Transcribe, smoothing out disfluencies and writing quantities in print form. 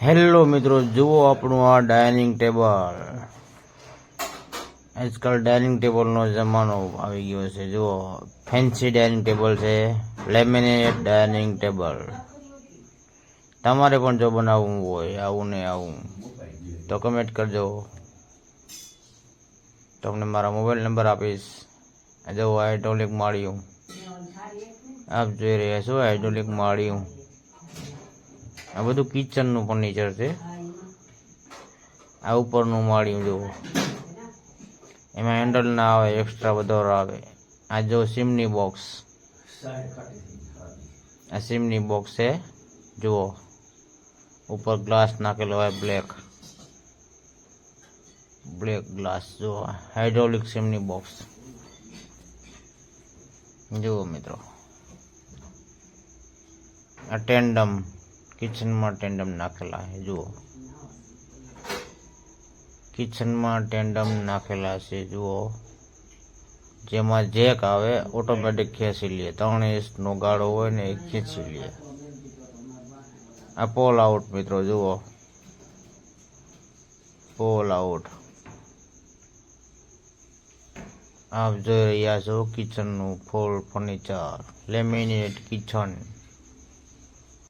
Hello મિત્રો, જુઓ આપણું આ ડાઇનિંગ ટેબલ. આજકાલ ડાઇનિંગ ટેબલનો જમાનો આવી ગયો છે. જુઓ, ફેન્સી ડાઇનિંગ ટેબલ છે, લેમિનેટ ડાઇનિંગ ટેબલ. તમારે પણ જો બનાવવું હોય આવું ને આવું તો કમેન્ટ કરજો. તમને મારા મોબાઈલ નંબર આપીશ. જો હાઇડ્રોલિક માળિયું આપ જોઈ રહ્યા છો, હાઇડ્રોલિક માળિયું. આ બધું કિચનનું ફર્નિચર છે. આ ઉપરનું માળિયું જુઓ, એમાં હેન્ડલ ના આવે, એક્સ્ટ્રા વધારો આવે. આ જો સિમની બોક્સ, આ સિમની બોક્સ છે. જુઓ, ઉપર ગ્લાસ નાખેલો હોય, બ્લેક ગ્લાસ. જુઓ, હાઇડ્રોલિક સિમની બોક્સ. જુઓ મિત્રો, આ ટેન્ડમ, કિચનમાં ટેન્ડમ નાખેલા છે. જુઓ, કિચનમાં ટેન્ડમ નાખેલા છે. જુઓ, જેમાં જેક આવે, ઓટોમેટિક ખેંચી લે. 3 ઇંચનો ગાળો હોય ને એ ખેંચી લે. આ પોલ આઉટ મિત્રો. જુઓ, પોલ આઉટ. આપ જોઈ રહ્યા છો કિચનનું ફૂલ ફર્નિચર, લેમિનેટ કિચન.